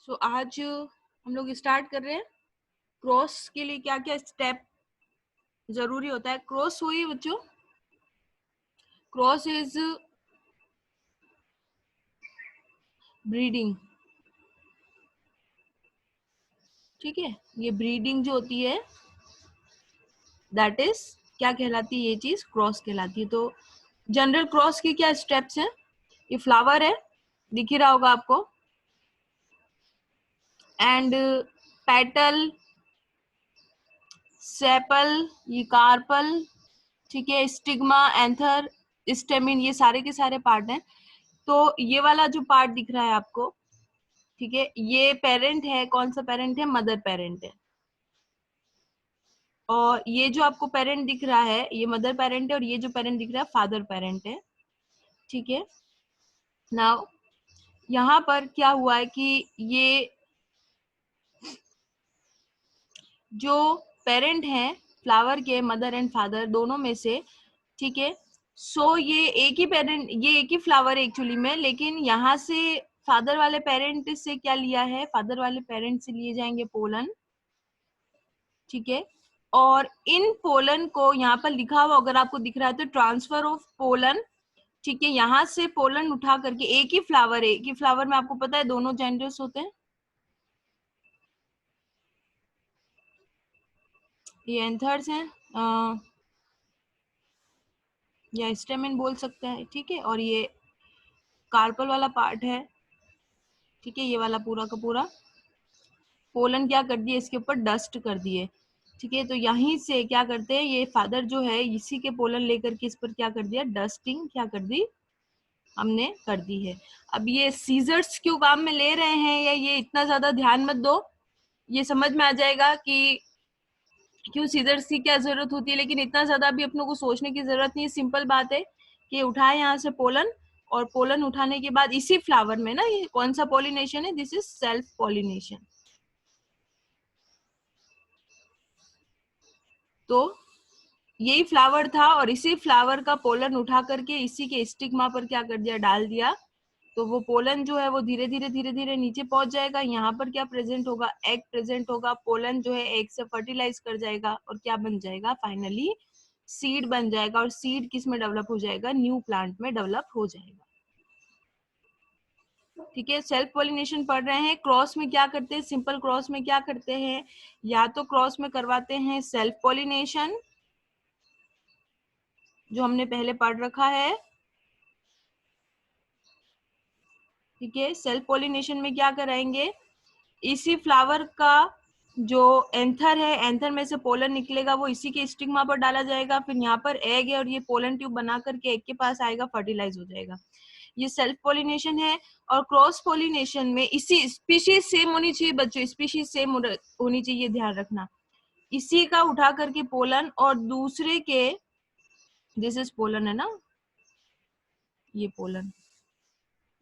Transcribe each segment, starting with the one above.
सो आज हम लोग स्टार्ट कर रहे हैं। क्रॉस के लिए क्या क्या स्टेप जरूरी होता है। क्रॉस हुई बच्चों, क्रॉस इज ब्रीडिंग, ठीक है। ये ब्रीडिंग जो होती है दैट इज क्या कहलाती है, ये चीज क्रॉस कहलाती है। तो जनरल क्रॉस के क्या स्टेप्स हैं। ये फ्लावर है, दिख ही रहा होगा आपको, एंड पेटल, सेपल, ये कार्पल, ठीक है, स्टिग्मा, एंथर, स्टेमिन, ये सारे के सारे पार्ट हैं। तो ये वाला जो पार्ट दिख रहा है आपको, ठीक है, ये पेरेंट है। कौन सा पेरेंट है? मदर पेरेंट है। और ये जो आपको पेरेंट दिख रहा है ये मदर पेरेंट है, और ये जो पेरेंट दिख रहा है फादर पेरेंट है, ठीक है। नाउ यहाँ पर क्या हुआ है कि ये जो पेरेंट हैं फ्लावर के, मदर एंड फादर दोनों में से, ठीक है। सो ये एक ही पेरेंट, ये एक ही फ्लावर है एक्चुअली में, लेकिन यहाँ से फादर वाले पेरेंट से क्या लिया है, फादर वाले पेरेंट से लिए जाएंगे पोलन, ठीक है। और इन पोलन को यहाँ पर लिखा हुआ अगर आपको दिख रहा है तो ट्रांसफर ऑफ पोलन, ठीक है। यहाँ से पोलन उठा करके, एक ही फ्लावर है, एक ही फ्लावर में आपको पता है दोनों जेंडर्स होते हैं। ये एंथर्स हैं या स्टेमिन बोल सकते हैं, ठीक है। और ये कार्पल वाला पार्ट है, ठीक है। ये वाला पूरा का पूरा पोलन क्या कर दिए, इसके ऊपर डस्ट कर दिए, ठीक है। तो यहीं से क्या करते हैं, ये फादर जो है इसी के पोलन लेकर के इस पर क्या कर दिया, डस्टिंग क्या कर दी, हमने कर दी है। अब ये सीजर्स क्यों काम में ले रहे हैं, या ये इतना ज्यादा ध्यान मत दो, ये समझ में आ जाएगा कि क्यों सीजर्स की क्या जरूरत होती है। लेकिन इतना ज्यादा भी अपनों को सोचने की जरूरत नहीं है। सिंपल बात है कि उठाए यहाँ से पोलन, और पोलन उठाने के बाद इसी फ्लावर में ना, ये कौन सा पॉलिनेशन है, दिस इज सेल्फ पॉलिनेशन। तो यही फ्लावर था, और इसी फ्लावर का पोलन उठा करके इसी के स्टिग्मा पर क्या कर दिया, डाल दिया। तो वो पोलन जो है वो धीरे धीरे नीचे पहुंच जाएगा। यहाँ पर क्या प्रेजेंट होगा, एग प्रेजेंट होगा। पोलन जो है एग से फर्टिलाइज कर जाएगा और क्या बन जाएगा, फाइनली सीड बन जाएगा। और सीड किस में डेवलप हो जाएगा, न्यू प्लांट में डेवलप हो जाएगा, ठीक है। सेल्फ पॉलिनेशन पढ़ रहे हैं। क्रॉस में क्या करते हैं, सिंपल क्रॉस में क्या करते हैं, या तो क्रॉस में करवाते हैं सेल्फ पॉलिनेशन, जो हमने पहले पढ़ रखा है, ठीक है। सेल्फ पॉलिनेशन में क्या कराएंगे, इसी फ्लावर का जो एंथर है, एंथर में से पोलन निकलेगा, वो इसी के स्टिग्मा पर डाला जाएगा। फिर यहाँ पर एग है और ये पोलन ट्यूब बना करके एग के पास आएगा, फर्टिलाइज हो जाएगा। ये सेल्फ पॉलिनेशन है। और क्रॉस पॉलिनेशन में इसी स्पीशीज सेम होनी चाहिए बच्चों, स्पीशीज सेम होनी चाहिए, ध्यान रखना। इसी का उठा करके पोलन और दूसरे के, दिस इज पोलन है ना,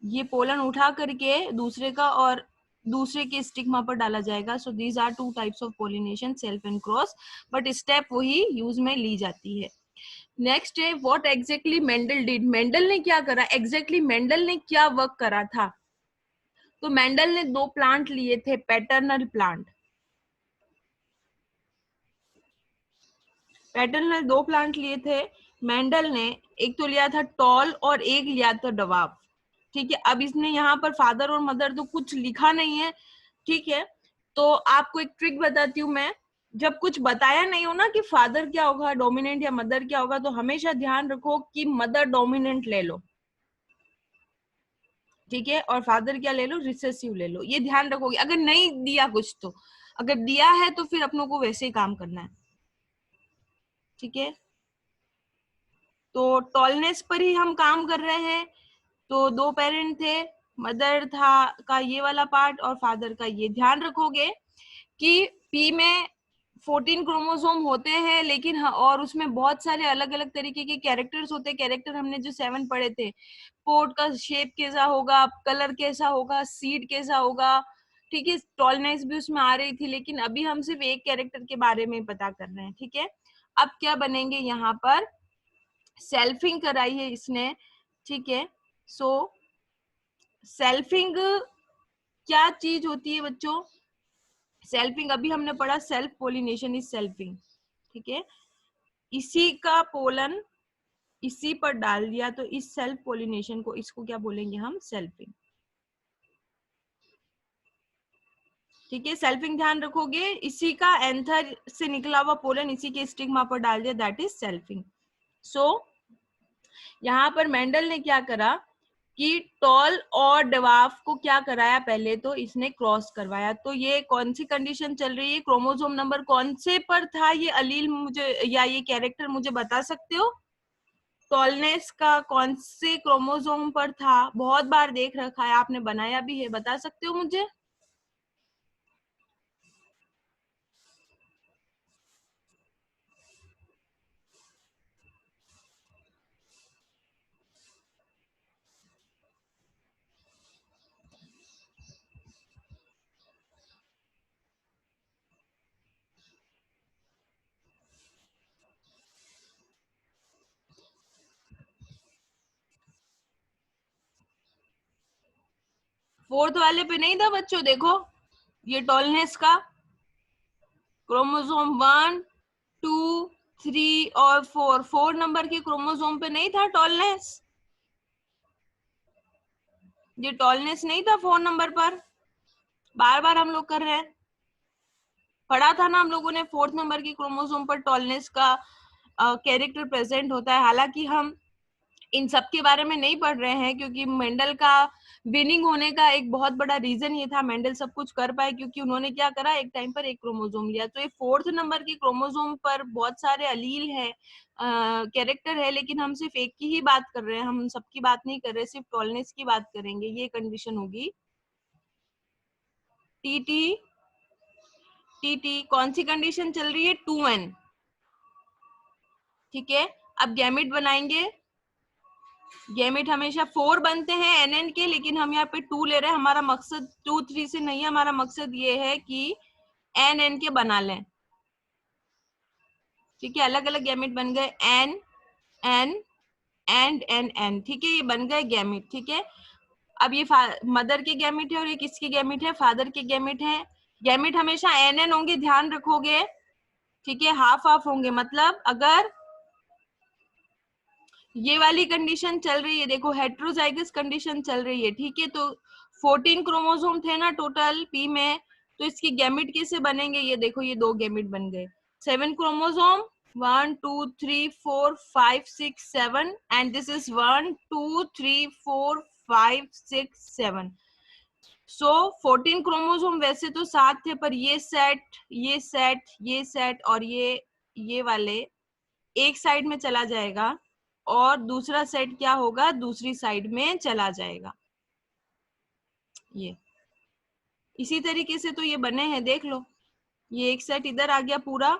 ये पोलन उठा करके दूसरे का और दूसरे के स्टिग्मा पर डाला जाएगा। So these are two types of pollination, self and cross, but step वही यूज में ली जाती है। नेक्स्ट है what exactly Mendel did. Mendel ने क्या करा, एग्जैक्टली मेंडल ने क्या वर्क करा था। तो मेंडल ने दो प्लांट लिए थे, पैटर्नल प्लांट। पैटर्नल दो प्लांट लिए थे मेंडल ने, एक तो लिया था टॉल और एक लिया था डवाब, ठीक है। अब इसने यहाँ पर फादर और मदर तो कुछ लिखा नहीं है, ठीक है। तो आपको एक ट्रिक बताती हूँ मैं। जब कुछ बताया नहीं हो ना कि फादर क्या होगा डोमिनेंट या मदर क्या होगा, तो हमेशा ध्यान रखो कि मदर डोमिनेंट ले लो, ठीक है, और फादर क्या ले लो, रिसेसिव ले लो। ये ध्यान रखोगे। अगर नहीं दिया कुछ तो, अगर दिया है तो फिर अपनों को वैसे ही काम करना है, ठीक है। तो टॉलनेस पर ही हम काम कर रहे हैं। तो दो पेरेंट थे, मदर था का ये वाला पार्ट और फादर का ये। ध्यान रखोगे कि पी में 14 क्रोमोसोम होते हैं, लेकिन और उसमें बहुत सारे अलग अलग तरीके के कैरेक्टर्स होते हैं। कैरेक्टर हमने जो 7 पढ़े थे, पोर्ट का शेप कैसा होगा, कलर कैसा होगा, सीड कैसा होगा, ठीक है। टॉलनेस भी उसमें आ रही थी, लेकिन अभी हम सिर्फ एक कैरेक्टर के बारे में पता कर रहे हैं, ठीक है। अब क्या बनेंगे, यहाँ पर सेल्फिंग कराई है इसने, ठीक है। सो सेल्फिंग क्या चीज होती है बच्चों? सेल्फिंग। अभी हमने पढ़ा सेल्फ पोलिनेशन इज सेल्फिंग, ठीक है। इसी का पोलन इसी पर डाल दिया तो इस सेल्फ पोलिनेशन को, इसको क्या बोलेंगे हम? सेल्फिंग, ठीक है। सेल्फिंग ध्यान रखोगे, इसी का एंथर से निकला हुआ पोलन इसी के स्टिग्मा पर डाल दिया, दैट इज सेल्फिंग। सो यहाँ पर मेंडल ने क्या करा कि टॉल और डवार्फ को क्या कराया? पहले तो इसने क्रॉस करवाया। तो ये कौन सी कंडीशन चल रही है? क्रोमोसोम नंबर कौन से पर था ये अलील, मुझे या ये कैरेक्टर मुझे बता सकते हो? टॉलनेस का कौन से क्रोमोसोम पर था? बहुत बार देख रखा है आपने, बनाया भी है, बता सकते हो मुझे? फोर्थ वाले पे नहीं था बच्चों, देखो ये टॉलनेस का क्रोमोसोम 1, 2, 3 और 4, 4 नंबर के क्रोमोसोम पे नहीं था टॉलनेस? ये टॉलनेस नहीं था 4 नंबर पर? बार बार हम लोग कर रहे हैं, पढ़ा था ना हम लोगों ने, 4th नंबर की क्रोमोसोम पर टॉलनेस का कैरेक्टर प्रेजेंट होता है। हालांकि हम इन सब के बारे में नहीं पढ़ रहे हैं, क्योंकि मेंडल का विनिंग होने का एक बहुत बड़ा रीजन ये था, मेंडल सब कुछ कर पाए क्योंकि उन्होंने क्या करा, एक टाइम पर एक क्रोमोसोम लिया। तो ये 4th नंबर की क्रोमोसोम पर बहुत सारे अलील है, कैरेक्टर है, लेकिन हम सिर्फ एक की ही बात कर रहे हैं, हम सबकी बात नहीं कर रहे, सिर्फ टॉलनेस की बात करेंगे। ये कंडीशन होगी टीटी। टीटी कौन सी कंडीशन चल रही है? 2n, ठीक है। अब गैमेट बनाएंगे, गैमेट हमेशा 4 बनते हैं एनएन के, लेकिन हम यहाँ पे 2 ले रहे हैं। हमारा मकसद 2 3 से नहीं है, हमारा मकसद ये है कि एन के बना लें, ठीक है। अलग अलग गैमेट बन गए, n n and n n, ठीक है, ये बन गए गैमेट, ठीक है। अब ये मदर के गैमेट है और ये किसके गैमेट है? फादर के गैमेट है। गैमेट हमेशा एन होंगे, ध्यान रखोगे, ठीक है। हाफ हाफ होंगे, मतलब अगर ये वाली कंडीशन चल रही है, देखो हेट्रोजाइगस कंडीशन चल रही है, ठीक है। तो 14 क्रोमोसोम थे ना टोटल पी में, तो इसकी गैमेट कैसे बनेंगे? ये देखो, ये 2 गैमेट बन गए। 7 chromosome, 1 2 3 4 5 6 7, and this is 1 2 3 4 5 6 7। So 14 chromosome वैसे तो 7 थे, पर ये सेट, ये सेट, ये सेट और ये वाले एक साइड में चला जाएगा और दूसरा सेट क्या होगा? दूसरी साइड में चला जाएगा। ये इसी तरीके से तो ये बने हैं, देख लो, ये एक सेट इधर आ गया पूरा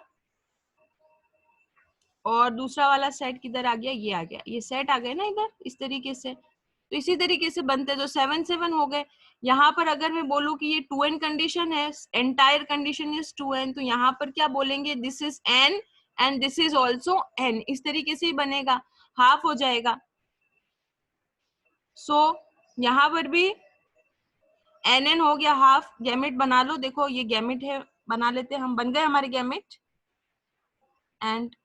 और दूसरा वाला सेट किधर आ गया? ये आ गया, ये सेट आ गए ना इधर, इस तरीके से। तो इसी तरीके से बनते, तो 7 7 हो गए। यहाँ पर अगर मैं बोलूं कि ये 2n कंडीशन है, एंटायर कंडीशन इज 2n, तो यहाँ पर क्या बोलेंगे? This is n and this is also n, इस तरीके से ही बनेगा, हाफ हो जाएगा। सो यहाँ पर भी एन हो गया हाफ, गैमेट बना लो, देखो ये गैमेट है, बना लेते हैं हम, बन गए हमारे गैमेट। एंड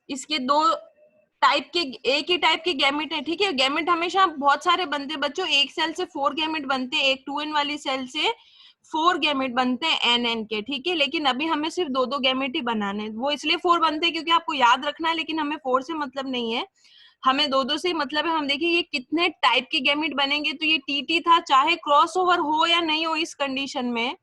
इसके 2 टाइप के, एक ही टाइप के गैमेट है, ठीक है। गैमेट हमेशा बहुत सारे बनते हैं बच्चों, एक सेल से 4 गैमेट बनते हैं, एक 2n वाली सेल से 4 गैमेट बनते हैं एन के, ठीक है। लेकिन अभी हमें सिर्फ 2 गैमेट ही बनाने हैं, वो इसलिए 4 बनते हैं क्योंकि आपको याद रखना है, लेकिन हमें 4 से मतलब नहीं है, हमें 2 से ही मतलब है। हम देखिए ये कितने टाइप के गैमेट बनेंगे, तो ये टीटी था, चाहे क्रॉसओवर हो या नहीं हो इस कंडीशन में,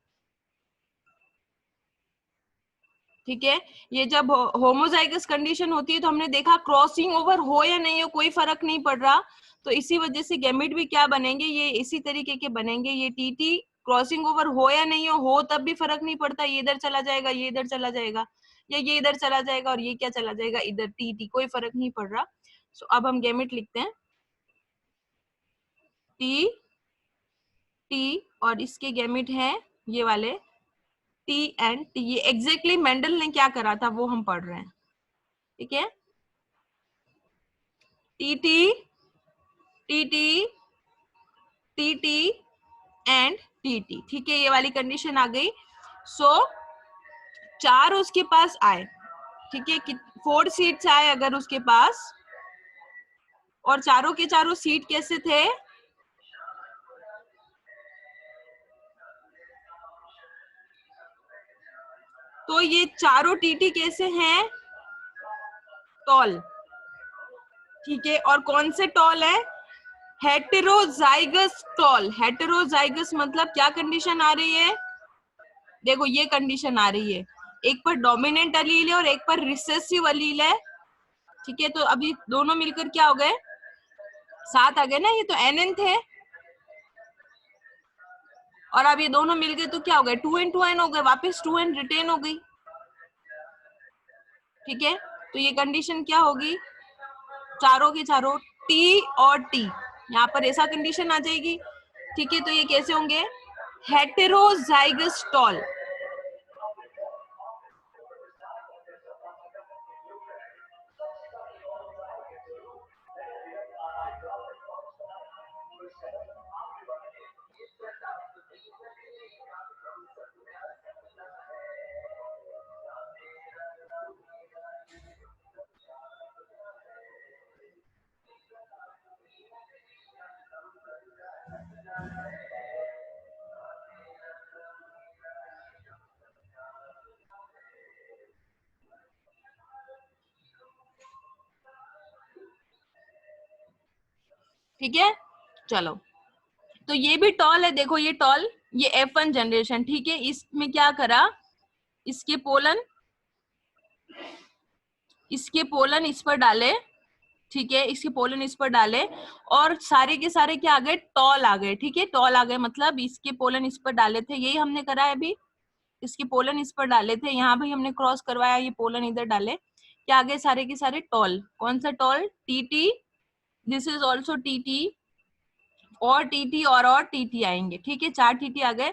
ठीक है। ये जब होमोजाइगस कंडीशन होती है तो हमने देखा क्रॉसिंग ओवर हो या नहीं हो कोई फर्क नहीं पड़ रहा, तो इसी वजह से गैमेट भी क्या बनेंगे? ये इसी तरीके के बनेंगे। ये टीटी क्रॉसिंग ओवर हो या नहीं हो तब भी फर्क नहीं पड़ता, ये इधर चला जाएगा, ये इधर चला जाएगा, या ये इधर चला जाएगा और ये क्या चला जाएगा इधर, टीटी, कोई फर्क नहीं पड़ रहा। सो अब हम गैमेट लिखते हैं, टी टी और इसके गैमेट हैं ये वाले टी एंड टी। ये एग्जैक्टली मेंडल ने क्या करा था वो हम पढ़ रहे हैं, ठीक है। T T T T T T and TT. ठीक है, ये वाली कंडीशन आ गई। सो 4 उसके पास आए, ठीक है, 4 सीट्स आए अगर उसके पास, और चारों के चारों सीट कैसे थे, तो ये चारों टीटी कैसे हैं, टॉल। ठीक है, और कौन से टॉल है, हेटेरोजाइगस टॉल। हेटेरोजाइगस मतलब क्या कंडीशन आ रही है, देखो ये कंडीशन आ रही है, एक पर डोमिनेंट अलील है और एक पर रिसेसिव अलील है। ठीक है, तो अभी दोनों मिलकर क्या हो गए, 7 आ गए ना, ये तो एन थे, और अब ये दोनों मिल गए तो क्या हो गए, 2n 2n हो गए, वापस 2n रिटेन हो गई। ठीक है, तो ये कंडीशन क्या होगी, चारों के चारों टी और टी, यहाँ पर ऐसा कंडीशन आ जाएगी। ठीक है, तो ये कैसे होंगे, हेटेरोजाइगस टॉल। ठीक है, चलो, तो ये भी टॉल है, देखो ये टॉल, ये F1 जनरेशन। ठीक है, इसमें क्या करा, इसके पोलन इस पर डाले। ठीक है, इसके पोलन इस पर डाले, और सारे के सारे क्या आ गए, टॉल आ गए। ठीक है, टॉल आ गए मतलब इसके पोलन इस पर डाले थे, यही हमने करा है अभी, इसके पोलन इस पर डाले थे, यहाँ भी हमने क्रॉस करवाया, ये पोलन इधर डाले, क्या आ गए, सारे के सारे टॉल। कौन सा tall, TT, this is also TT, और टीटी और टीटी आएंगे। ठीक है, 4 टीटी आ गए।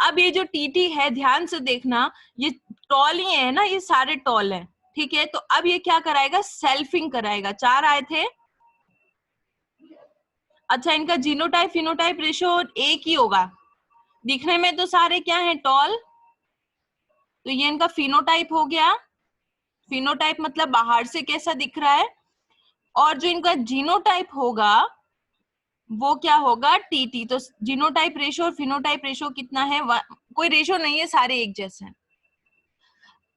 अब ये जो टीटी है, ध्यान से देखना, ये टॉल ही है ना, ये सारे टॉल है। ठीक है, तो अब ये क्या कराएगा, सेल्फिंग कराएगा। 4 आए थे, अच्छा इनका जीनोटाइप फिनोटाइप रेशियो एक ही होगा, दिखने में तो सारे क्या है, टॉल, तो ये इनका फिनोटाइप हो गया। फिनोटाइप मतलब बाहर से कैसा दिख रहा है, और जो इनका जीनोटाइप होगा वो क्या होगा, टीटी। तो जीनोटाइप रेशियो और फिनोटाइप रेशियो कितना है, कोई रेशियो नहीं है, सारे एक जैसे हैं।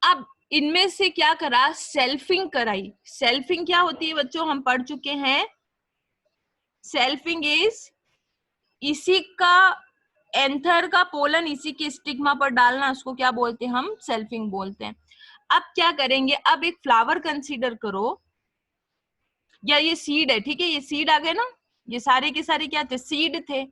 अब इनमें से क्या करा, सेल्फिंग कराई। सेल्फिंग क्या होती है बच्चों, हम पढ़ चुके हैं, सेल्फिंग इज इसी का एंथर का पोलन इसी के स्टिग्मा पर डालना, उसको क्या बोलते हैं, हम सेल्फिंग बोलते हैं। अब क्या करेंगे, अब एक फ्लावर कंसीडर करो, या ये सीड है। ठीक है, ये सीड आ गए ना, ये सारे के सारे क्या थे, सीड थे।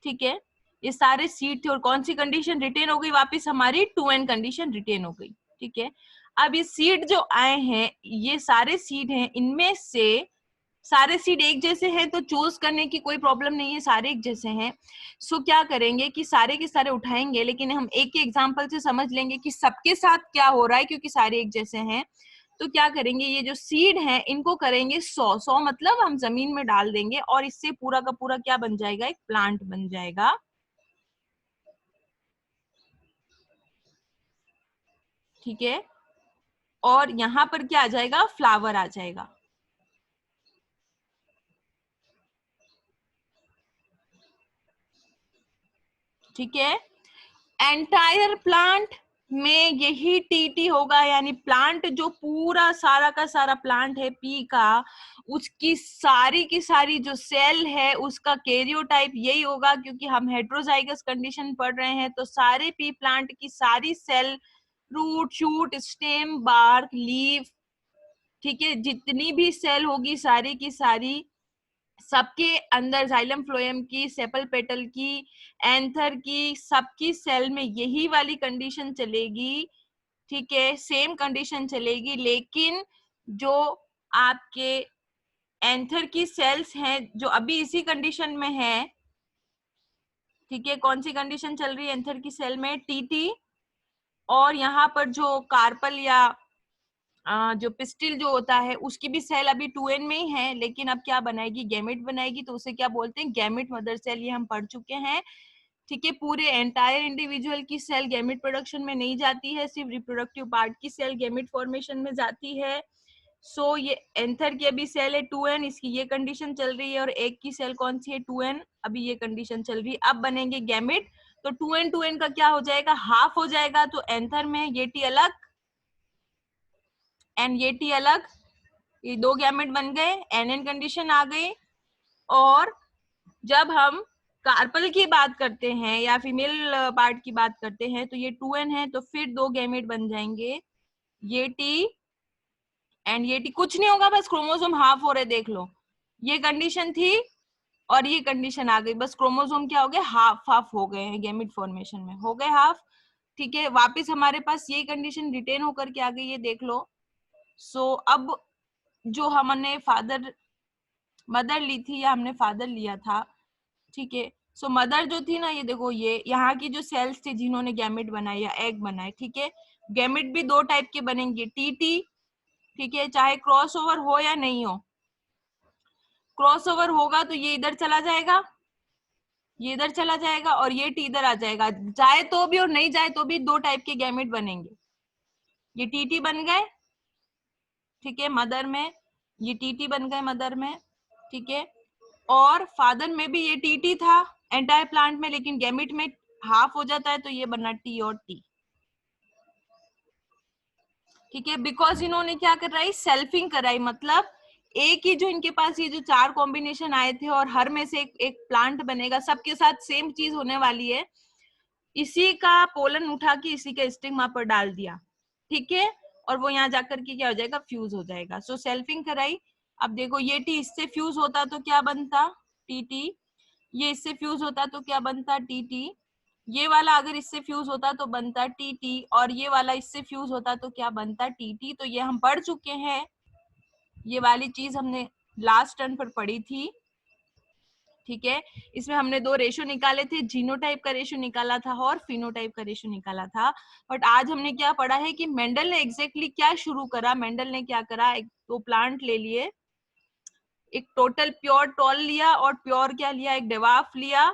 ठीक है, ये सारे सीड थे, और कौन सी कंडीशन रिटेन हो गई, वापस हमारी 2n कंडीशन रिटेन हो गई। ठीक है, अब ये सीड जो आए हैं, ये सारे सीड हैं, इनमें से सारे सीड एक जैसे हैं, तो चूज करने की कोई प्रॉब्लम नहीं है, सारे एक जैसे हैं। सो क्या करेंगे कि सारे के सारे उठाएंगे, लेकिन हम एक ही एग्जांपल से समझ लेंगे कि सबके साथ क्या हो रहा है, क्योंकि सारे एक जैसे हैं। तो क्या करेंगे, ये जो सीड है इनको करेंगे 100 मतलब हम जमीन में डाल देंगे, और इससे पूरा का पूरा क्या बन जाएगा, एक प्लांट बन जाएगा। ठीक है, और यहाँ पर क्या आ जाएगा, फ्लावर आ जाएगा। ठीक है, एंटायर प्लांट में यही टीटी होगा, यानी प्लांट जो पूरा सारा का सारा प्लांट है पी का, उसकी सारी की सारी जो सेल है उसका कैरियोटाइप यही होगा, क्योंकि हम हेट्रोजाइगस कंडीशन पढ़ रहे हैं। तो सारे पी प्लांट की सारी cell, root, shoot, stem, bark, leaf, ठीक है, जितनी भी सेल होगी सारी की सारी, सबके अंदर जाइलम फ्लोएम की, सेपल पेटल की, एंथर की, सबकी सेल में यही वाली कंडीशन चलेगी। ठीक है, सेम कंडीशन चलेगी, लेकिन जो आपके एंथर की सेल्स हैं जो अभी इसी कंडीशन में है, ठीक है, कौन सी कंडीशन चल रही है एंथर की सेल में, टीटी, और यहाँ पर जो कार्पल या जो पिस्टिल जो होता है उसकी भी सेल अभी 2n में ही है, लेकिन अब क्या बनाएगी, गैमेट बनाएगी, तो उसे क्या बोलते हैं, गैमेट मदर सेल, ये हम पढ़ चुके हैं। ठीक है, पूरे एंटायर इंडिविजुअल की सेल गैमेट प्रोडक्शन में नहीं जाती है, सिर्फ रिप्रोडक्टिव पार्ट की सेल गैमेट फॉर्मेशन में जाती है। सो ये एंथर की अभी सेल है 2n, इसकी ये कंडीशन चल रही है, और एक की सेल कौन सी है 2n, अभी ये कंडीशन चल रही है। अब बनेंगे गैमेट, तो 2n का क्या हो जाएगा, हाफ हो जाएगा। तो एंथर में ये टी अलग एंड ये टी अलग, ये दो गैमेट बन गए, एन कंडीशन आ गई। और जब हम कार्पल की बात करते हैं या फीमेल पार्ट की बात करते हैं तो ये 2n है, तो फिर दो गैमेट बन जाएंगे, ये टी एंड ये टी। कुछ नहीं होगा, बस क्रोमोसोम हाफ हो रहे, देख लो, ये कंडीशन थी और ये कंडीशन आ गई, बस क्रोमोसोम क्या हो गए, हाफ हाफ हो गए हैं, गैमेट फॉर्मेशन में हो गए हाफ। ठीक है, वापस हमारे पास ये कंडीशन रिटेन होकर के आ गई, ये देख लो। सो अब जो हमने मदर ली थी या हमने फादर लिया था, ठीक है, सो मदर जो थी ना, ये देखो, ये यहाँ की जो सेल्स थी जिन्होंने गैमेट बनाए या एग बनाए, ठीक है, गैमेट भी दो टाइप के बनेंगे, टीटी, ठीक है, चाहे क्रॉसओवर हो या नहीं हो। क्रॉसओवर होगा तो ये इधर चला जाएगा, ये इधर चला जाएगा, और ये टी इधर आ जाएगा, जाए तो भी और नहीं जाए तो भी दो टाइप के गैमेट बनेंगे। ये टीटी बन गए, ठीक है, मदर में, ये टीटी बन गए मदर में, ठीक है, और फादर में भी ये टीटी था एंटायर प्लांट में, लेकिन गैमेट में हाफ हो जाता है तो ये बना टी और टी। ठीक है, बिकॉज इन्होंने क्या कराई, सेल्फिंग कराई, मतलब एक ही जो इनके पास ये जो चार कॉम्बिनेशन आए थे और हर में से एक प्लांट बनेगा, सबके साथ सेम चीज होने वाली है, इसी का पोलन उठा के इसी के स्टिग्मा पर डाल दिया, ठीक है, और वो यहाँ जाकर के क्या हो जाएगा, फ्यूज हो जाएगा। सो सेल्फिंग कराई। अब देखो, ये टी इससे फ्यूज होता तो क्या बनता, टी टी, ये इससे फ्यूज होता तो क्या बनता, टी टी, ये वाला अगर इससे फ्यूज होता तो बनता टी टी, और ये वाला इससे फ्यूज होता तो क्या बनता, टी टी। तो ये हम पढ़ चुके हैं, ये वाली चीज हमने लास्ट टर्न पर पढ़ी थी, ठीक है। इसमें हमने दो रेशो निकाले थे, जीनोटाइप का रेशो निकाला था और फिनोटाइप का रेशो निकाला था। बट आज हमने क्या पढ़ा है कि मेंडल ने एग्जैक्टली क्या शुरू करा, मेंडल ने क्या करा, एक दो प्लांट ले लिए, एक टोटल प्योर टॉल लिया और प्योर क्या लिया, एक डेवाफ लिया,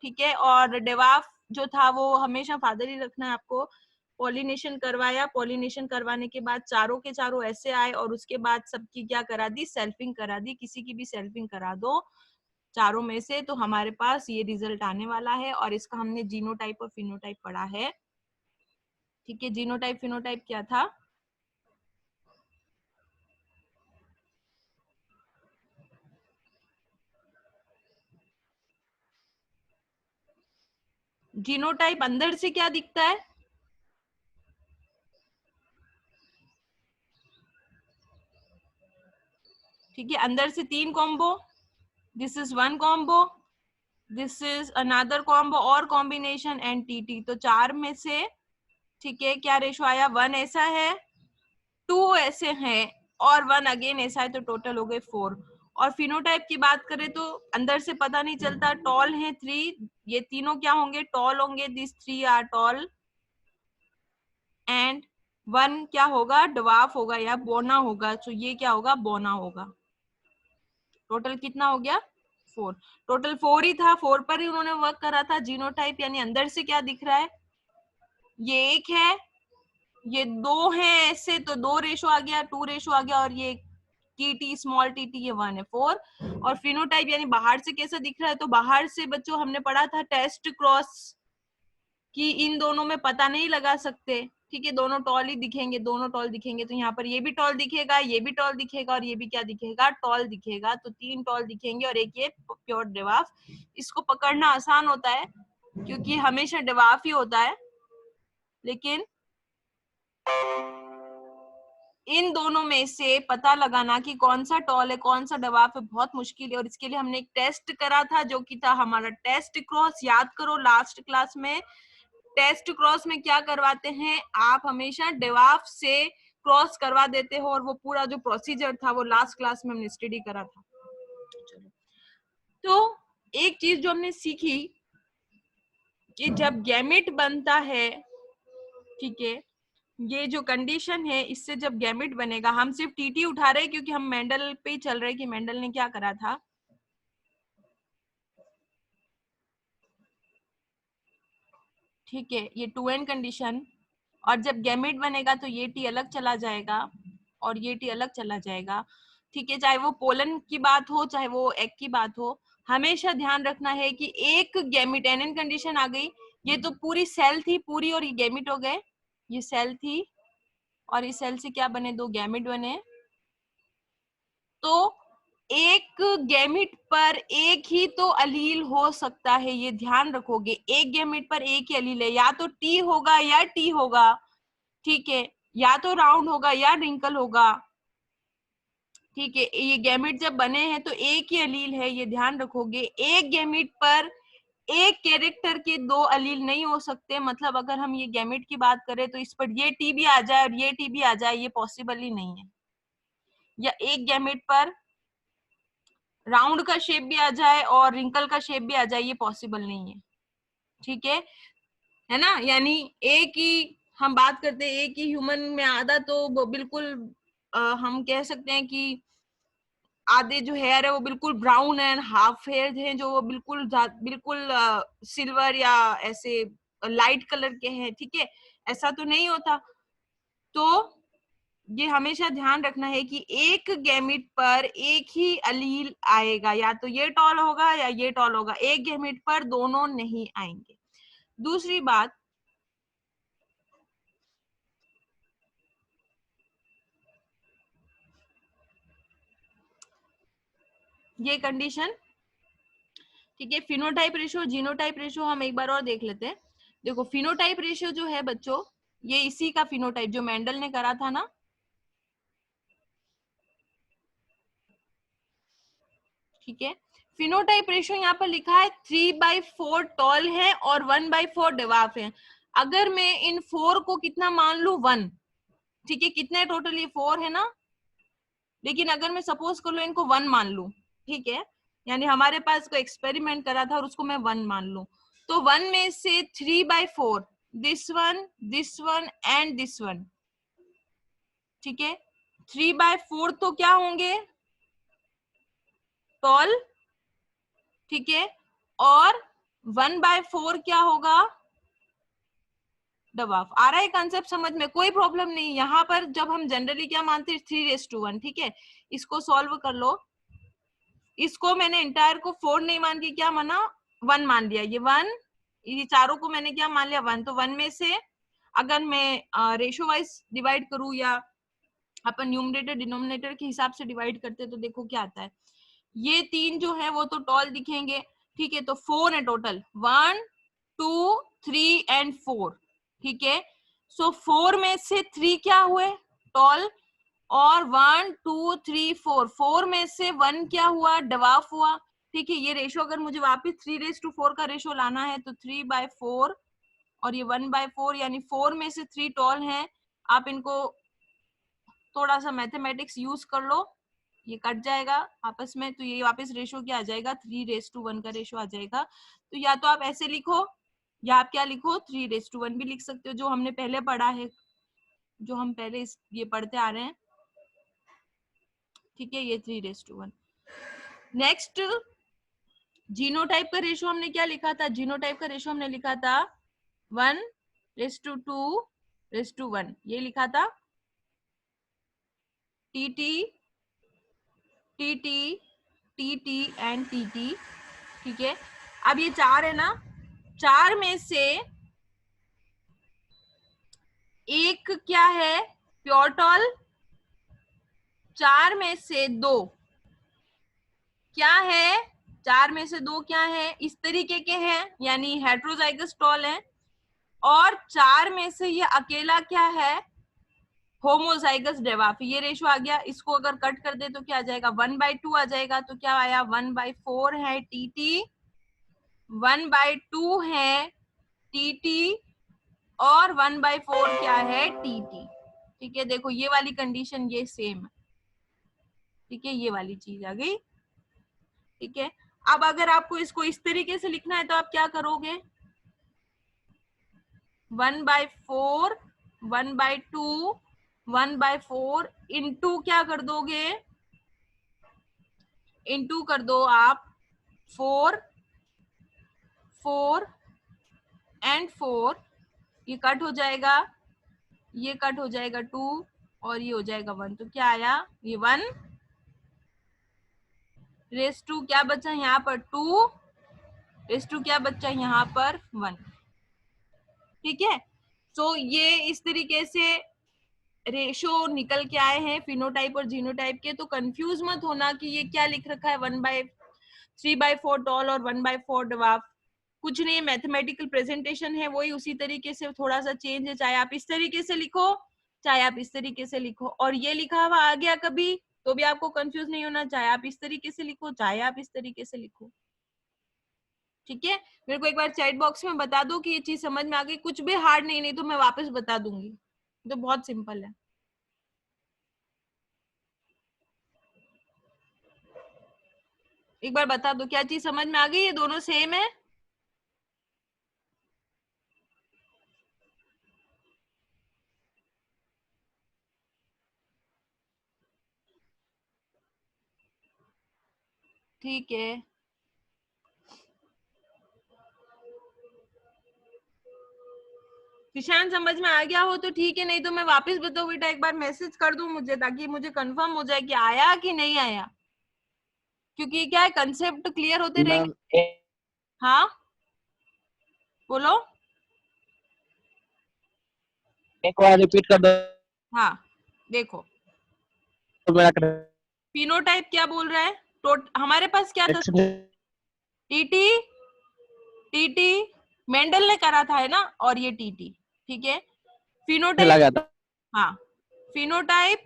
ठीक है, और डेवाफ जो था वो हमेशा फादर ही रखना है आपको। पॉलिनेशन करवाया, पॉलिनेशन करवाने के बाद चारों के चारों ऐसे आए, और उसके बाद सबकी क्या करा दी, सेल्फिंग करा दी, किसी की भी सेल्फिंग करा दो चारों में से, तो हमारे पास ये रिजल्ट आने वाला है। और इसका हमने जीनोटाइप और फिनोटाइप पढ़ा है, ठीक है। जीनोटाइप फिनोटाइप क्या था, जीनोटाइप अंदर से क्या दिखता है, ठीक है, अंदर से तीन combo, this is one combo, this is another combo और कॉम्बिनेशन एंड टीटी, तो चार में से, ठीक है, क्या रेशो आया, वन ऐसा है, टू ऐसे हैं और वन अगेन ऐसा है, तो टोटल हो गए 4। और फिनोटाइप की बात करें तो अंदर से पता नहीं चलता, टॉल है 3, ये तीनों क्या होंगे, टॉल होंगे, this 3 are tall, and one क्या होगा, डवाफ होगा या बोना होगा, तो ये क्या होगा, बोना होगा। टोटल कितना हो गया, 4, टोटल 4 ही था, 4 पर ही उन्होंने वर्क करा था। जीनोटाइप यानी अंदर से क्या दिख रहा है, ये एक है, ये दो है ऐसे, तो दो रेशो आ गया, 2 रेशो आ गया, और ये टी स्मॉल टी ये 1 है, 4। और फिनोटाइप यानी बाहर से कैसा दिख रहा है, तो बाहर से बच्चों हमने पढ़ा था टेस्ट क्रॉस कि इन दोनों में पता नहीं लगा सकते, ठीक है, दोनों टॉल ही दिखेंगे, दोनों टॉल दिखेंगे, तो यहाँ पर ये भी टॉल दिखेगा, ये भी टॉल दिखेगा, और ये भी क्या दिखेगा, टॉल दिखेगा, तो 3 टॉल दिखेंगे और एक ये प्योर डेवाफ। इसको पकड़ना आसान होता है क्योंकि हमेशा डेवाफ ही होता है, लेकिन इन दोनों में से पता लगाना कि कौन सा टॉल है कौन सा डवाफ है बहुत मुश्किल है। और इसके लिए हमने एक टेस्ट करा था जो कि था हमारा टेस्ट क्रॉस। याद करो लास्ट क्लास में टेस्ट क्रॉस में क्या करवाते हैं, आप हमेशा डेवाफ से क्रॉस करवा देते हो, और वो पूरा जो प्रोसीजर था वो लास्ट क्लास में हमने स्टडी करा था। तो एक चीज जो हमने सीखी कि जब गैमेट बनता है, ठीक है, ये जो कंडीशन है इससे जब गैमेट बनेगा, हम सिर्फ टीटी उठा रहे हैं क्योंकि हम मेंडल पे ही चल रहे हैं कि मेंडल ने क्या करा था, ठीक है, ये 2n कंडीशन। और जब गैमेट बनेगा तो ये टी अलग चला जाएगा और ये टी अलग चला जाएगा। ठीक है, चाहे वो पोलन की बात हो चाहे वो एग की बात हो, हमेशा ध्यान रखना है कि एक गैमेट, एनएन कंडीशन आ गई, ये तो पूरी सेल थी पूरी और ये गैमेट हो गए। ये सेल थी और इस सेल से क्या बने, 2 गैमेट बने। तो एक गैमेट पर एक ही तो अलील हो सकता है, ये ध्यान रखोगे। एक गैमेट पर एक ही अलील है, या तो टी होगा या टी होगा। ठीक है, या तो राउंड होगा या रिंकल होगा। ठीक है, ये गैमेट जब बने हैं तो एक ही अलील है, ये ध्यान रखोगे। एक गैमेट पर एक कैरेक्टर के 2 अलील नहीं हो सकते। मतलब अगर हम ये गैमेट की बात करें तो इस पर ये टी भी आ जाए और ये टी भी आ जाए, ये पॉसिबल ही नहीं है। या एक गैमेट पर राउंड का शेप भी आ जाए और रिंकल का शेप भी आ जाए, ये पॉसिबल नहीं है। ठीक है ना। यानी एक ही हम बात करते हैं, एक ही ह्यूमन में आधा तो वो बिल्कुल हम कह सकते हैं कि आधे जो हेयर है वो बिल्कुल ब्राउन है, हाफ हेयर है जो वो बिल्कुल बिल्कुल सिल्वर या ऐसे लाइट कलर के हैं। ठीक है, ऐसा तो नहीं होता। तो ये हमेशा ध्यान रखना है कि एक गैमेट पर एक ही अलील आएगा, या तो ये टॉल होगा या ये टॉल होगा, एक गैमेट पर दोनों नहीं आएंगे। दूसरी बात, ये कंडीशन, ठीक है। फिनोटाइप रेशियो, जीनोटाइप रेशियो हम एक बार और देख लेते हैं। देखो, फिनोटाइप रेशियो जो है बच्चों, ये इसी का फिनोटाइप जो मेंडल ने करा था ना, ठीक है। फिनोटाइप रेशियो यहाँ पर लिखा है 3/4 टॉल है और 1/4 डेवार्फ है। अगर मैं इन 4 को कितना मान लू, 1, ठीक है, कितने टोटल, ये 4 है ना, लेकिन अगर मैं सपोज कर लो इनको 1 मान लू, ठीक है, यानी हमारे पास कोई एक्सपेरिमेंट करा था और उसको मैं 1 मान लू, तो 1 में से 3/4 this one and this one, ठीक है। 3/4 तो क्या होंगे, टॉल, ठीक है, और 1/4 क्या होगा, दबाव। आ रहा है कंसेप्ट समझ में, कोई प्रॉब्लम नहीं। यहाँ पर जब हम जनरली क्या मानते हैं, 3:1, ठीक है। इसको सॉल्व कर लो। इसको मैंने इंटायर को 4 नहीं मान के क्या माना, 1 मान लिया। ये 1, ये चारों को मैंने क्या मान लिया, 1। तो 1 में से अगर मैं रेशो वाइज डिवाइड करूं या अपन न्यूमरेटर डिनोमिनेटर के हिसाब से डिवाइड करते तो देखो क्या आता है। ये 3 जो है वो तो टॉल दिखेंगे, ठीक है। तो 4 है टोटल, 1 2 3 एंड 4, ठीक है। सो 4 में से 3 क्या हुए, टॉल, और 1 2 3 4, 4 में से 1 क्या हुआ, डवाफ हुआ। ठीक है, ये रेशो अगर मुझे वापस 3:4 का रेशो लाना है तो 3/4 और ये 1/4, यानी 4 में से 3 टॉल हैं। आप इनको थोड़ा सा मैथमेटिक्स यूज कर लो, ये कट जाएगा आपस में, तो ये वापस रेशो क्या आ जाएगा, 3:1 का रेशो आ जाएगा। तो या तो आप ऐसे लिखो या आप क्या लिखो, 3:1 भी लिख सकते हो, जो हमने पहले पढ़ा है, जो हम पहले ये पढ़ते आ रहे हैं, ठीक है। ये 3:1। नेक्स्ट, जीनोटाइप का रेशो हमने क्या लिखा था, जीनोटाइप का रेशो हमने लिखा था 1:2:1, ये लिखा था। TT TT TT and TT, ठीक है। अब ये 4 है ना, 4 में से एक क्या है, प्योरटॉल, 4 में से 2 क्या है, 4 में से 2 क्या है, इस तरीके के हैं, यानी हेट्रोजाइगस टॉल है। और 4 में से ये अकेला क्या है, होमोजाइगस डेवाफ। ये रेशो आ गया। इसको अगर कट कर दे तो क्या आ जाएगा, 1/2 आ जाएगा। तो क्या आया, 1/4 है टीटी, 1/2 है टीटी, और 1/4 क्या है, टीटी। ठीक है, देखो ये वाली कंडीशन ये सेम है, ठीक है, ये वाली चीज आ गई, ठीक है। अब अगर आपको इसको इस तरीके से लिखना है तो आप क्या करोगे, 1/4 1/2 1/4 इंटू क्या कर दोगे, इंटू कर दो आप 4 4 एंड 4, ये कट हो जाएगा, ये कट हो जाएगा 2 और ये हो जाएगा 1, तो क्या आया, ये 1 रेस टू क्या बचा यहाँ पर 2 रेस टू क्या बचा यहाँ पर 1। ठीक है, तो ये इस तरीके से रेशो निकल के आए हैं फिनोटाइप और जीनोटाइप के। तो कंफ्यूज मत होना कि ये क्या लिख रखा है 1/3/4 टॉल और 1/4 ड्वार्फ, कुछ नहीं, मैथमेटिकल प्रेजेंटेशन है वही, उसी तरीके से थोड़ा सा चेंज है, चाहे आप इस तरीके से लिखो चाहे आप इस तरीके से लिखो। और ये लिखा हुआ आ गया कभी तो भी आपको कंफ्यूज नहीं होना, चाहे आप इस तरीके से लिखो चाहे आप इस तरीके से लिखो। ठीक है, मेरे को एक बार चैट बॉक्स में बता दो कि ये चीज समझ में आ गई, कुछ भी हार्ड नहीं, नहीं तो मैं वापस बता दूंगी, तो बहुत सिंपल है। एक बार बता दो क्या चीज समझ में आ गई, ये दोनों सेम है। ठीक है, किसान समझ में आ गया हो तो ठीक है, नहीं तो मैं वापस बताऊँ बेटा, एक बार मैसेज कर दो मुझे ताकि मुझे कंफर्म हो जाए कि आया कि नहीं आया, क्योंकि क्या है कंसेप्ट क्लियर होते मैम रहेंगे। हाँ बोलो। एक बार रिपीट कर दो हाँ देखो, तो मेरा फिनोटाइप क्या बोल रहा है, हमारे पास क्या था, टीटी, टीटी मेंडल ने करा था है ना, और ये टीटी। ठीक है, चला फिनोटाइप, गया था। हाँ फिनोटाइप,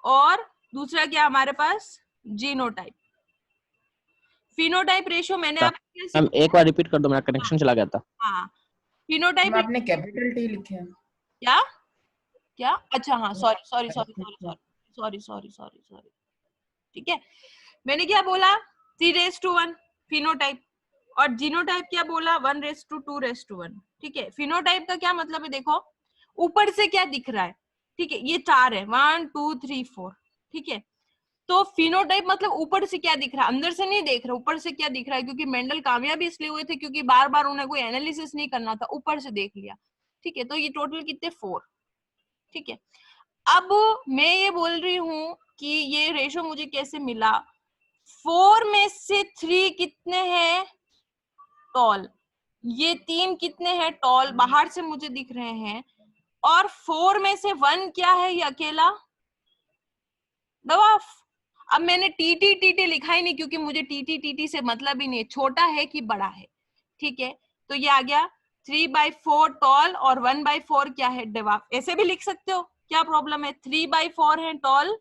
और दूसरा क्या हमारे पास, जीनोटाइप। फिनोटाइप रेशियो मैंने आपको क्या मैम सिखाया, एक बार रिपीट कर दो, मेरा हाँ कनेक्शन चला गया था। हाँ, फिनोटाइप मैम आपने कैपिटल टी लिखे हैं क्या क्या, अच्छा हाँ sorry sorry sorry ma'am. Sorry sorry sorry sorry sorry sorry. ठीक है, मैंने क्या बोला 3:1 फिनोटाइप, और जीनोटाइप क्या बोला 1:2:1। ठीक है, फिनोटाइप का क्या मतलब है, देखो ऊपर से क्या दिख रहा है, ठीक है, ये 4 है 1 2 3 4। ठीक है, तो फिनोटाइप मतलब ऊपर से क्या दिख रहा है, अंदर से नहीं देख रहा, ऊपर से क्या दिख रहा है, क्योंकि मेंडल कामयाब इसलिए हुए थे क्योंकि बार बार उन्हें कोई एनालिसिस नहीं करना था, ऊपर से देख लिया। ठीक है, तो ये टोटल कितने 4। ठीक है, अब मैं ये बोल रही हूं कि ये रेशो मुझे कैसे मिला, 4 में से 3 कितने हैं टॉल, ये 3 कितने हैं टॉल बाहर से मुझे दिख रहे हैं, और 4 में से 1 क्या है, ये अकेला दवाफ। अब मैंने टीटी टीटी लिखा ही नहीं क्योंकि मुझे टीटी टीटी से मतलब ही नहीं, छोटा है कि बड़ा है। ठीक है, तो ये आ गया 3/4 टॉल और 1/4 क्या है डेवाफ, ऐसे भी लिख सकते हो, क्या प्रॉब्लम है, 3/4 है टॉल,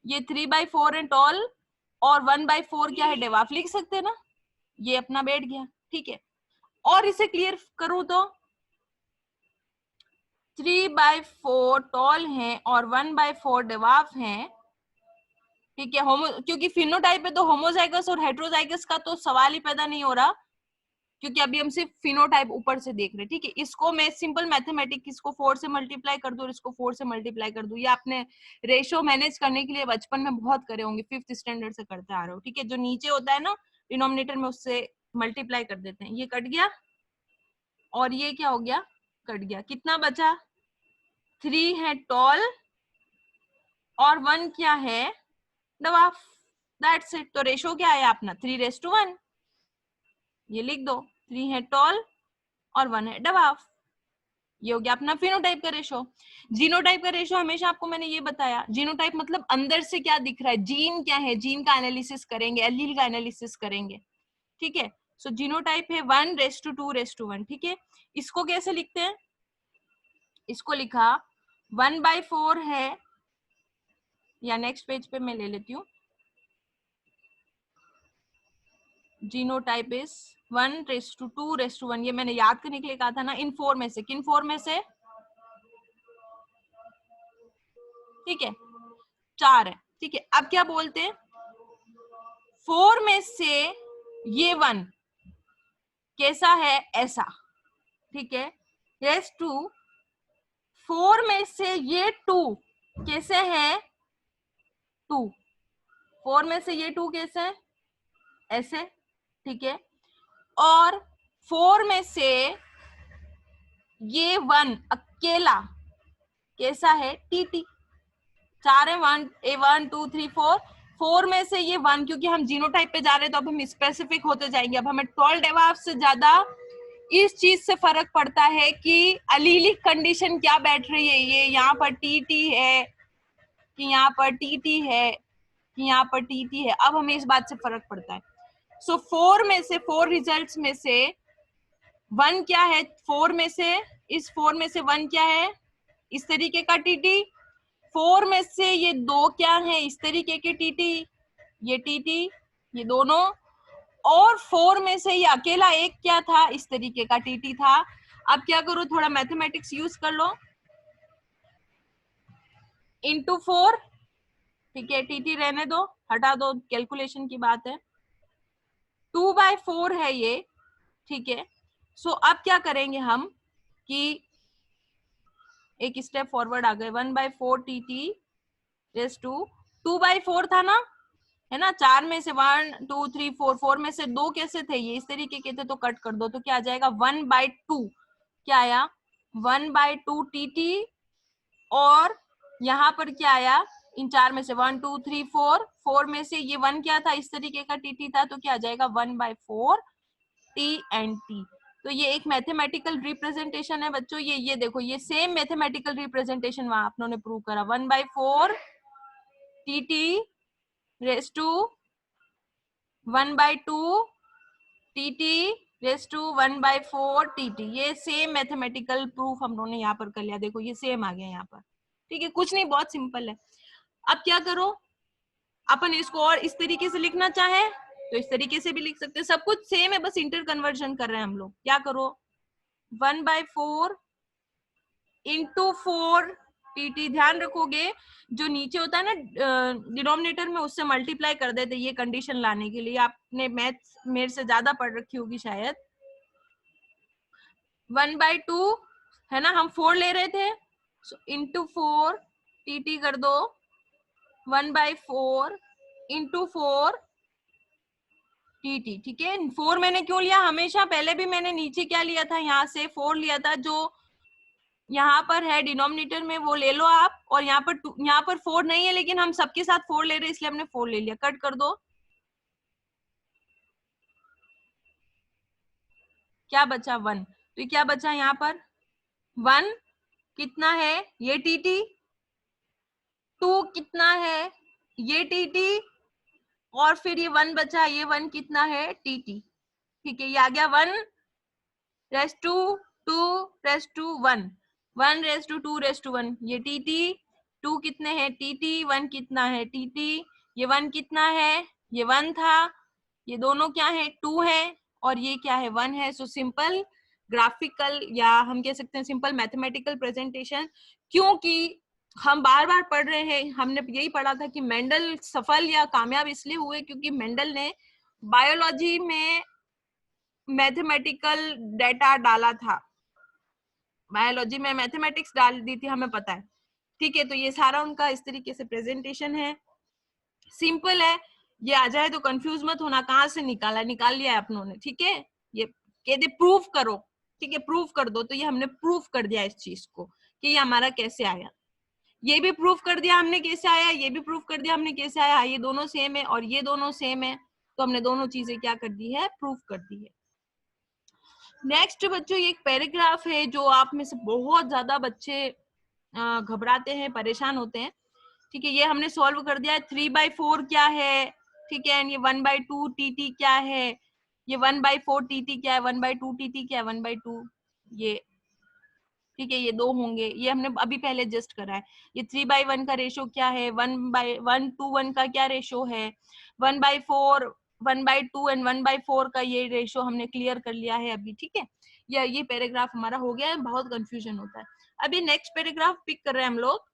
ये 3/4 है टॉल, और 1/4 क्या है डेवाफ, लिख सकते हैं ना, ये अपना बैठ गया। ठीक है, और इसे क्लियर करूं तो 3/4 टॉल है और 1/4 डेवाफ है। ठीक है, होमो, क्योंकि फिनोटाइप है तो होमोजाइगस और हेट्रोजाइगस का तो सवाल ही पैदा नहीं हो रहा, क्योंकि अभी हम सिर्फ फिनोटाइप ऊपर से देख रहे हैं। ठीक है, इसको मैं सिंपल मैथमेटिक्स, इसको 4 से मल्टीप्लाई कर दूं और इसको 4 से मल्टीप्लाई कर दूं, ये आपने रेशियो मैनेज करने के लिए बचपन में बहुत करे होंगे, 5th स्टैंडर्ड से करते आ रहे हो। ठीक है, जो नीचे होता है ना डिनोमिनेटर में, उससे मल्टीप्लाई कर देते हैं, ये कट गया और ये क्या हो गया, कट गया, कितना बचा, 3 है टॉल और 1 क्या है डवाफ, दैट्स इट। तो रेशो क्या है अपना 3:1, ये लिख दो, 3 है टॉल और 1 है डवाफ, ये हो गया अपना फिनोटाइप का रेशो। जीनोटाइप का रेशो हमेशा आपको मैंने ये बताया, जीनोटाइप मतलब अंदर से क्या दिख रहा है, जीन क्या है, जीन का एनालिसिस करेंगे, एलील का एनालिसिस करेंगे। ठीक है, सो जीनोटाइप है 1:2:1। ठीक है, इसको कैसे लिखते हैं, इसको लिखा 1/4 है, या नेक्स्ट पेज पे मैं ले लेती हूँ, जीनोटाइप इज 1:2:1, ये मैंने याद करने के लिए कहा था ना, इन 4 में से, किन 4 में से, ठीक है 4 है। ठीक है, अब क्या बोलते हैं, 4 में से ये 1 कैसा है, ऐसा। ठीक है, रेस टू 4 में से ये 2 कैसे है, 2, 4 में से ये 2 कैसे है, ऐसे। ठीक है, और 4 में से ये 1 अकेला कैसा है, टीटी। 4 है, 1 2 3 4, 4 में से ये 1, क्योंकि हम जीनोटाइप पे जा रहे हैं तो अब हम स्पेसिफिक होते जाएंगे। अब हमें 12 डेवाफ से ज्यादा इस चीज से फर्क पड़ता है कि अलीलिक कंडीशन क्या बैठ रही है, ये यहाँ पर टीटी है कि यहाँ पर टीटी है कि यहाँ पर टीटी है, अब हमें इस बात से फर्क पड़ता है। सो 4 में से 4 रिजल्ट्स में से 1 क्या है, 4 में से, इस 4 में से 1 क्या है, इस तरीके का टीटी। 4 में से ये 2 क्या है, इस तरीके के टीटी, ये टीटी, ये दोनों। और 4 में से ये अकेला एक क्या था, इस तरीके का टीटी था। अब क्या करो, थोड़ा मैथमेटिक्स यूज कर लो, इंटू 4, ठीक है, टीटी रहने दो, हटा दो, कैलकुलेशन की बात है। 2/4 है ये, ठीक है। सो अब क्या करेंगे हम कि एक स्टेप फॉरवर्ड आ गए, 1/4 टीटी रेस टू 2/4 था ना, है ना। 4 में से 1 2 3 4, 4 में से 2 कैसे थे, ये इस तरीके के थे, तो कट कर दो, तो क्या आ जाएगा 1/2, क्या आया 1/2 टीटी। और यहाँ पर क्या आया, इन 4 में से 1 2 3 4, 4 में से ये 1 क्या था, इस तरीके का टीटी था, तो क्या आ जाएगा 1/4 टी एंड टी। तो ये एक मैथमेटिकल रिप्रेजेंटेशन है बच्चों, ये देखो, ये सेम मैथमेटिकल रिप्रेजेंटेशन वहां आप लोगों ने प्रूव करा, 1/4 T T ratio to 1/2 T T ratio to 1/4 T T. ये सेम मैथमेटिकल प्रूफ हम लोगों ने यहाँ पर कर लिया, देखो ये सेम आ गया यहाँ पर, ठीक है, कुछ नहीं, बहुत सिंपल है। अब क्या करो, अपन इसको और इस तरीके से लिखना चाहे तो इस तरीके से भी लिख सकते हैं, सब कुछ सेम है, बस इंटर कन्वर्जन कर रहे हैं हम लोग। क्या करो, 1/4 इंटू 4 टीटी, ध्यान रखोगे जो नीचे होता है ना डिनोमिनेटर में, उससे मल्टीप्लाई कर देते, ये कंडीशन लाने के लिए। आपने मैथ्स मेरे से ज्यादा पढ़ रखी होगी शायद। 1/2 है ना, हम 4 ले रहे थे, इंटू 4 टीटी कर दो, 1/4 इंटू 4 टीटी, ठीक है। 4 मैंने क्यों लिया, हमेशा पहले भी मैंने नीचे क्या लिया था, यहाँ से 4 लिया था, जो यहाँ पर है डिनोमिनेटर में वो ले लो आप, और यहाँ पर 4 नहीं है, लेकिन हम सबके साथ 4 ले रहे हैं, इसलिए हमने 4 ले लिया, कट कर दो। क्या बचा 1, तो ये क्या बचा यहाँ पर 1 कितना है, ये टीटी, 2 कितना है, ये टीटी, और फिर ये 1 बचा, ये 1 कितना है, टीटी, ठीक है। ये आ गया 1 ratio to 2 ratio to 1, 1 ratio to 2 ratio to 1, ये टीटी, 2 कितने हैं टीटी, 1 कितना है टीटी, ये 1 कितना है, ये 1 था, ये दोनों क्या है 2 है, और ये क्या है 1 है। सो सिंपल ग्राफिकल, या हम कह सकते हैं सिंपल मैथमेटिकल प्रेजेंटेशन। क्योंकि हम बार बार पढ़ रहे हैं, हमने यही पढ़ा था कि मेंडल सफल या कामयाब इसलिए हुए क्योंकि मेंडल ने बायोलॉजी में मैथमेटिकल डेटा डाला था, बायोलॉजी में मैथमेटिक्स डाल दी थी, हमें पता है, ठीक है। तो ये सारा उनका इस तरीके से प्रेजेंटेशन है, सिंपल है। ये आ जाए तो कंफ्यूज मत होना, कहाँ से निकाला, निकाल लिया है अपनों ने, ठीक है। ये कहते प्रूफ करो, ठीक है, प्रूफ कर दो, तो ये हमने प्रूफ कर दिया इस चीज को कि ये हमारा कैसे आया, ये भी प्रूफ कर दिया हमने कैसे आया, ये भी प्रूफ कर दिया हमने कैसे आया, ये दोनों सेम है और ये दोनों सेम है, तो हमने दोनों चीजें क्या कर दी है, प्रूफ कर दी है। नेक्स्ट बच्चों, ये एक पैराग्राफ है जो आप में से बहुत ज्यादा बच्चे घबराते हैं, परेशान होते हैं, ठीक है। ये हमने सॉल्व कर दिया है, 3/4 क्या है, ठीक है, ये 1/2 टीटी क्या है, ये 1/4 टीटी क्या है, 1/2 टीटी क्या है, 1/2 ये, ठीक है, ये 2 होंगे, ये हमने अभी पहले जस्ट करा है। ये 3/1 का रेशो क्या है, 1/1 to 1 का क्या रेशो है, 1/4 1/2 एंड 1/4 का ये रेशो हमने क्लियर कर लिया है अभी, ठीक है। ये पैराग्राफ हमारा हो गया है, बहुत कंफ्यूजन होता है। अभी नेक्स्ट पैराग्राफ पिक कर रहे हैं हम लोग,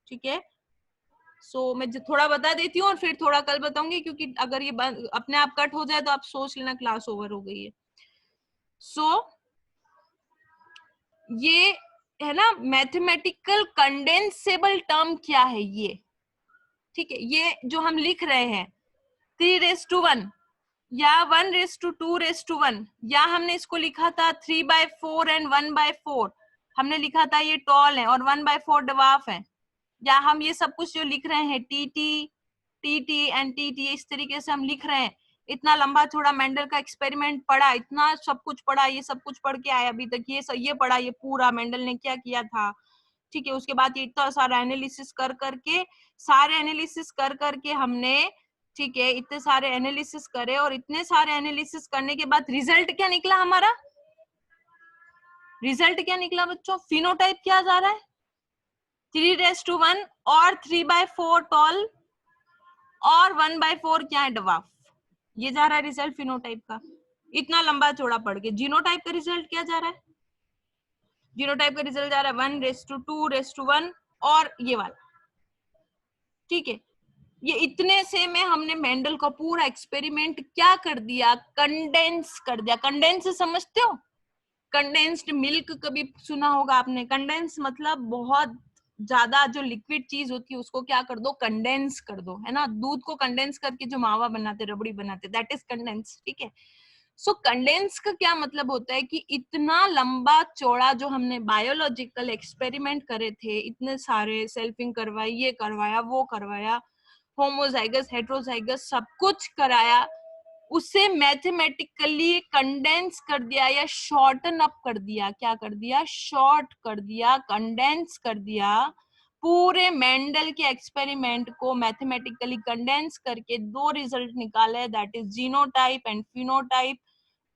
ठीक है। सो मैं थोड़ा बता देती हूँ और फिर थोड़ा कल बताऊंगी, क्योंकि अगर ये अपने आप कट हो जाए तो आप सोच लेना क्लास ओवर हो गई है। सो ये है ना, मैथमेटिकल कंडेंसेबल टर्म क्या है ये, ठीक है। ये जो हम लिख रहे हैं 3/1, या 1:2:1, या हमने इसको लिखा था 3/4 एंड 1/4, हमने लिखा था ये टॉल है और 1/4 डवार्फ है, या हम ये सब कुछ जो लिख रहे हैं टीटी एंड टीटी इस तरीके से हम लिख रहे हैं। इतना लंबा चौड़ा मेंडल का एक्सपेरिमेंट पढ़ा, इतना सब कुछ पढ़ा, ये सब कुछ पढ़ के आए अभी तक, ये पढ़ा, ये पूरा मेंडल ने क्या किया था, ठीक है। उसके बाद ये इतना सारा एनालिसिस कर करके, सारे एनालिसिस कर करके हमने, ठीक है, इतने सारे एनालिसिस करे, और इतने सारे एनालिसिस करने के बाद रिजल्ट क्या निकला हमारा? रिजल्ट क्या निकला बच्चों? फिनोटाइप क्या जा रहा है? 3:1 और 3/4 टॉल और 1/4 क्या है? डवार्फ। ये जा रहा है रिजल्ट फिनोटाइप का, इतना लंबा चौड़ा पढ़ के। जीनोटाइप का रिजल्ट क्या जा रहा है? जीनोटाइप का रिजल्ट जा रहा है 1:2:1 और ये वाला, ठीक है। ये इतने से में हमने मेंडल का पूरा एक्सपेरिमेंट क्या कर दिया? कंडेंस कर दिया। कंडेंस समझते हो? कंडेंस्ड मिल्क कभी सुना होगा आपने? कंडेंस मतलब बहुत ज्यादा जो लिक्विड चीज होती है उसको क्या कर दो? कंडेंस कर दो, है ना। दूध को कंडेंस करके जो मावा बनाते, रबड़ी बनाते, दैट इज कंडेंस, ठीक है। सो कंडेंस का क्या मतलब होता है कि इतना लंबा चौड़ा जो हमने बायोलॉजिकल एक्सपेरिमेंट करे थे, इतने सारे सेल्फिंग करवाई, ये करवाया, वो करवाया, होमोजाइगस हेट्रोजाइगस सब कुछ कराया, उसे मैथमेटिकली कंडेंस कर दिया या शॉर्टन अप कर दिया। क्या कर दिया? शॉर्ट कर दिया, कंडेंस कर दिया। पूरे मेंडल के एक्सपेरिमेंट को मैथमेटिकली कंडेंस करके दो रिजल्ट निकाले, that is genotype and phenotype,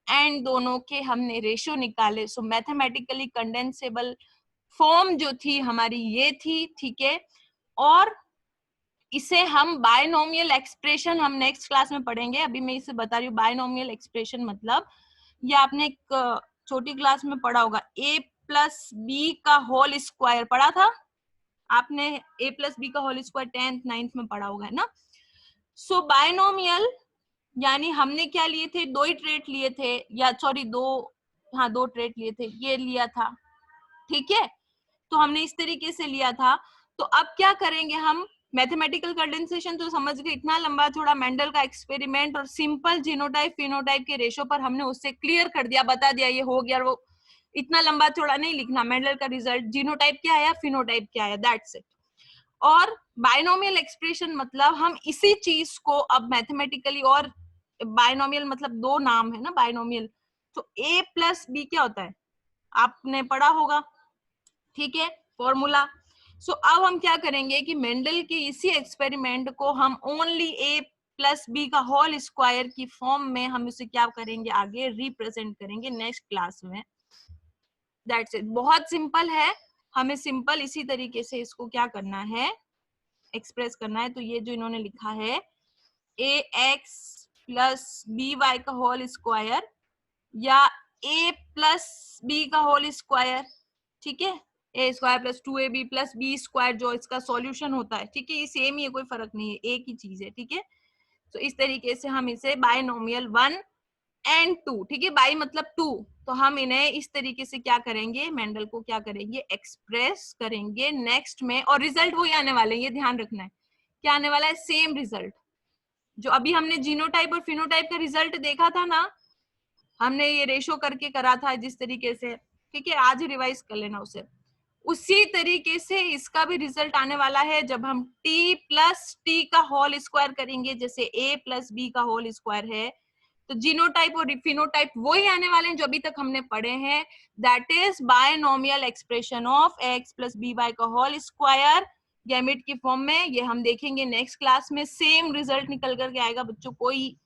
and दोनों के हमने रेशियो निकाले। सो मैथमेटिकली कंडेंसेबल फॉर्म जो थी हमारी ये थी, ठीक है। और इसे हम बायनोमियल एक्सप्रेशन हम नेक्स्ट क्लास में पढ़ेंगे। अभी मैं इसे बता रही हूँ बायनोमियल एक्सप्रेशन मतलब, ये आपने एक छोटी क्लास में पढ़ा होगा, a+b का होल स्क्वायर पढ़ा था आपने, a+b का होल स्क्वायर 10th 9th में पढ़ा होगा, है ना। सो बायनोमियल यानी हमने क्या लिए थे? दो ही ट्रेट लिए थे, या सॉरी दो ट्रेट लिए थे, ये लिया था, ठीक है। तो हमने इस तरीके से लिया था। तो अब क्या करेंगे हम? मैथमेटिकल कंडेंसेशन तो समझ गए, इतना लंबा थोड़ा मेंडल का एक्सपेरिमेंट और सिंपल जीनोटाइप फिनोटाइप के रेशो पर हमने उससे क्लियर कर दिया, बता दिया ये हो गया। वो इतना लंबा थोड़ा नहीं लिखना, मेंडल का रिजल्ट जीनोटाइप क्या आया, फिनोटाइप क्या आया, दैट्स इट। और बायनोमियल एक्सप्रेशन मतलब हम इसी चीज को अब मैथमेटिकली, और बायनोमियल मतलब दो नाम है ना बायनोमियल, तो a+b क्या होता है आपने पढ़ा होगा, ठीक है, फॉर्मूला। सो अब हम क्या करेंगे कि मेंडल के इसी एक्सपेरिमेंट को हम ओनली a+b का होल स्क्वायर की फॉर्म में हम इसे क्या करेंगे? आगे रिप्रेजेंट करेंगे नेक्स्ट क्लास में, दैट्स इट। बहुत सिंपल है, हमें सिंपल इसी तरीके से इसको क्या करना है? एक्सप्रेस करना है। तो ये जो इन्होंने लिखा है ax+by का होल स्क्वायर या a+b का होल स्क्वायर, ठीक है, a² + 2ab + b² जो इसका सॉल्यूशन होता है, ठीक है, ये सेम ही है, कोई फर्क नहीं है, एक ही चीज है, ठीक है। तो इस तरीके से हम इसे बायनोमियल 1 एंड 2, ठीक है, बाई मतलब 2, तो हम इन्हें इस तरीके से क्या करेंगे? मेंडल को क्या करेंगे? एक्सप्रेस करेंगे नेक्स्ट में, और रिजल्ट वही आने वाले हैं, ये ध्यान रखना है। क्या आने वाला है? सेम रिजल्ट जो अभी हमने जीनोटाइप और फिनोटाइप का रिजल्ट देखा था ना, हमने ये रेशो करके करा था जिस तरीके से, ठीक है, आज ही रिवाइज कर लेना उसे। उसी तरीके से इसका भी रिजल्ट आने वाला है जब हम t+t का होल स्क्वायर करेंगे, जैसे a+b का होल स्क्वायर है। तो जीनोटाइप और फिनोटाइप वही आने वाले हैं जो अभी तक हमने पढ़े हैं, that is binomial expression of x+by का होल स्क्वायर गैमेट की फॉर्म में। ये हम देखेंगे नेक्स्ट क्लास में, सेम रिजल्ट निकल करके आएगा बच्चों, कोई